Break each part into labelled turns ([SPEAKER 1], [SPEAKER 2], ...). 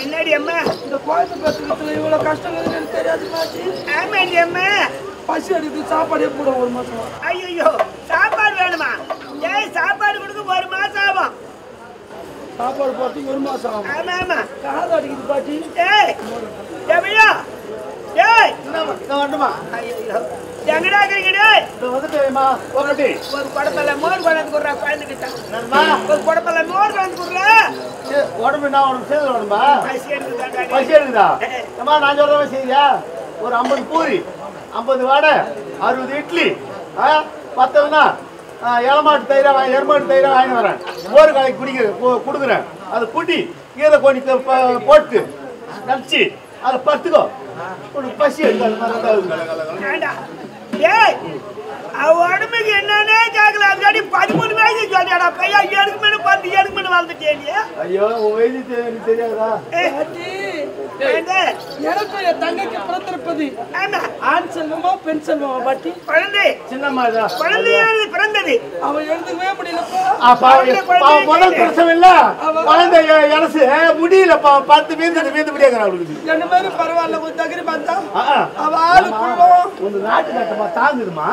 [SPEAKER 1] என்னடி அம்மா இந்த கோயத்து பத்திரத்துல இவ்வளவு கஷ்டம் இருக்குன்னு தெரியாது மாச்சி. ஆமாடி அம்மா பசி எடுத்து சாப்பாடு எப்போ ஒரு மாசம். ஐயோ சாப்பாடு வேணுமா? ஏய் சாப்பாடு கொடுக்க ஒரு மாசம் ஆகும். சாப்பாடு போட்டு ஒரு மாசம் ஆகும். ஆமா ஆமா காது அடிக்குது பாட்டி. ஏய் ஏய்யா ஏய் நான் வரணுமா? ஐயோ எங்கடா இருக்கீங்க? நான் வந்துட்டேமா. ஒரு குடப்பல மோர் கொண்டாந்து குடுறா குழந்தைகிட்ட. என்னம்மா? ஒரு குடப்பல மோர் கொண்டாந்து குடுறா. உடம்பு நான் உனக்கு சேதல் உடம்பா? பசி எடுக்குதா? அம்மா நான் சொல்றவன் செய்யா ஒரு 50 பூரி 50 வடை 60 இட்லி 10 இளமாட்டு தயிரா எருமாட்டு தயிரா வாங்கி வரேன். மோர் காய்க்கு குடுக்குறேன். அதை குட்டி கீரை கோணி போட்டு நடிச்சு அதை பத்துக்கோ. உனக்கு பசி எடுக்காது. ஏய் உடம்புக்கு என்னன்னே கேட்கல. அதுக்காடி 13 வயசு சொல்லியாடா பையா. 7 மணி 10 7 மணி வாழ்ந்துட்டேன். ஐயோ உன் வயசு தெரியாதா? எனக்கு என் தங்கைக்கு பிறந்திருப்பது ஆண் செல்வமா பெண் செல்வமா பாட்டி? குழந்தை சின்னம்மா குழந்தையானது பிறந்தது. அவன் எழுதுக்கவே முடியலப்பா. முதல் பிரசவம் இல்ல குழந்தை இலசு முடியல 10 மீந்து முடியாது. அவளுக்கு என்ன மாதிரி பரவாயில்ல கொஞ்சம் தகுதி பார்த்தா அவ ஆளு உங்க நாட்டு கட்டமா தாங்குதுமா.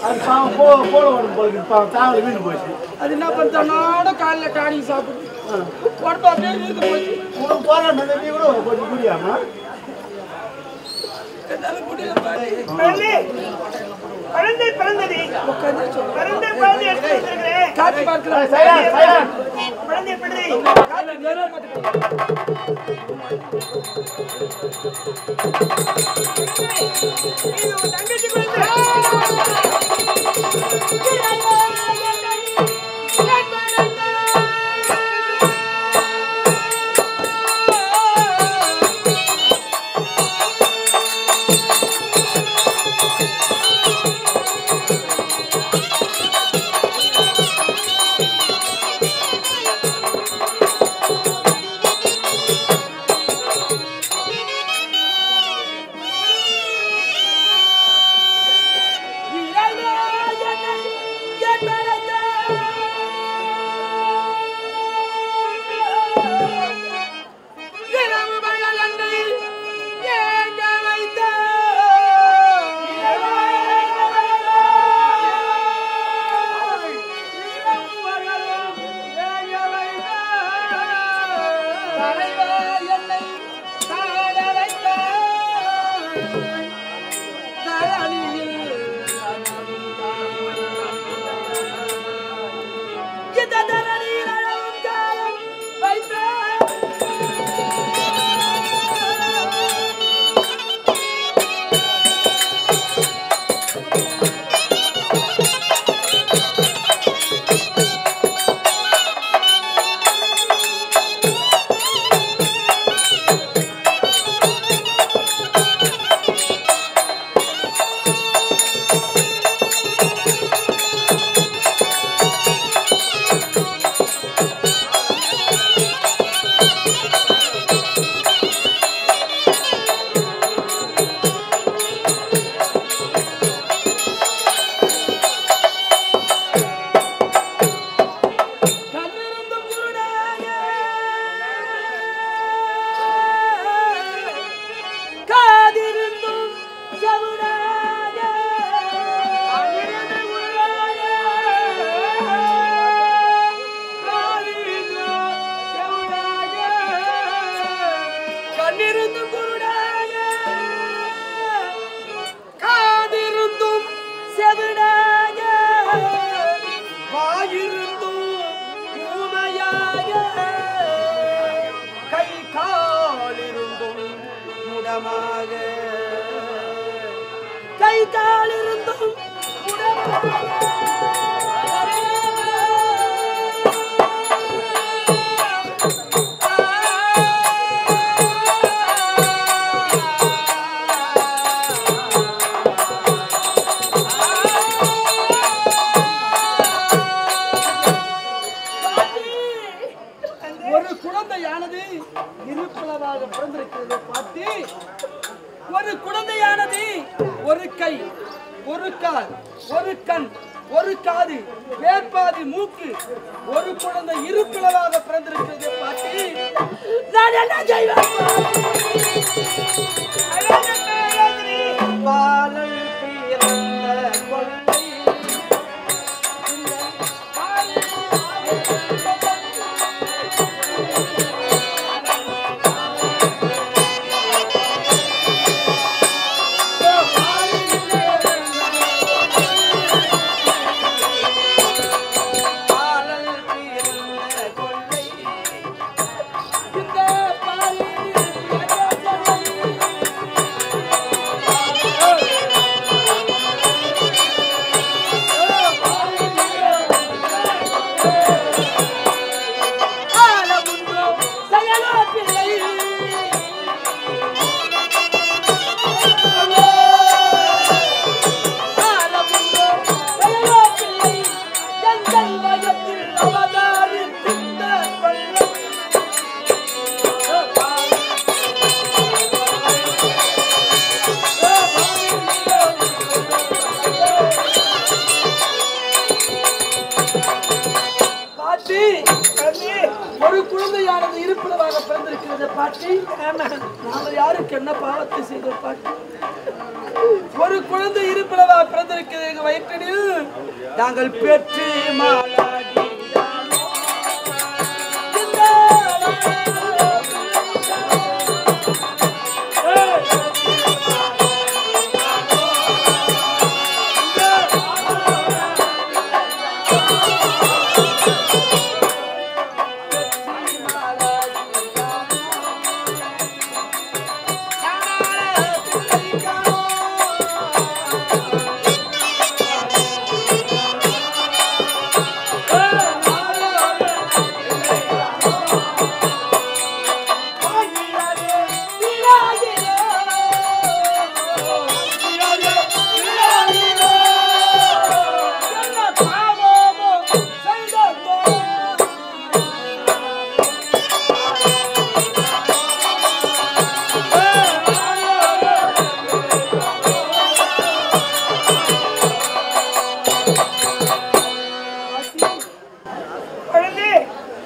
[SPEAKER 1] அது பாவம் போல உடம்பு போயிருக்கு. தாவல வீடு போயிடுச்சு. அது என்ன பண்ணாட காலையில் டானி சாப்பிடுது. உடம்பு அப்படியே இருக்கு போச்சு. உனக்கு போராட்டம் நீ கூட கொஞ்சம் முடியாமா? குழந்தை பிறந்தது. பிறந்த குழந்தை எடுத்து வச்சிருக்கிறேன். காட்சி பார்க்கிறேன். குழந்தை பிறந்தது. தங்கச்சி குழந்தை. கால் இருந்தும் ஒரு குழந்தையானது இருப்பிளவாக பிறந்திருக்கிறது பாட்டி. ஒரு குழந்தையானது ஒரு கை, ஒரு கால், ஒரு கண், ஒரு காது, வேட்பாதி மூக்கு, ஒரு குழந்தை இருப்பிளவாக பிறந்திருக்கிறது பாட்டி. நான் என்ன செய்வேன்? பாலல் பிறந்த கொள்ளை ஒரு குழந்தையானது இருப்பிளவாக பிறந்திருக்கிறது பாட்டி. நாங்கள் யாருக்கு என்ன பாவத்தை செய்தோம் பாட்டி? ஒரு குழந்தை இருப்பிளவாக பிறந்திருக்கிறது எங்கள் வயிற்றில். நாங்கள் பெற்று மாலாடி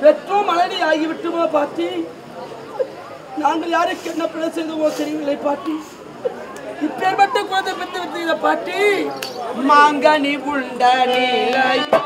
[SPEAKER 1] பெற்றோம் மலடி ஆகிவிட்டுமா பாட்டி? நாங்கள் யாருக்கு என்ன பிழை செய்தோமோ தெரியவில்லை பாட்டி. இப்பேற்பட்ட குழந்தை பெற்று விட்டீங்க பாட்டி. மாங்கனி உண்ட நீலையோ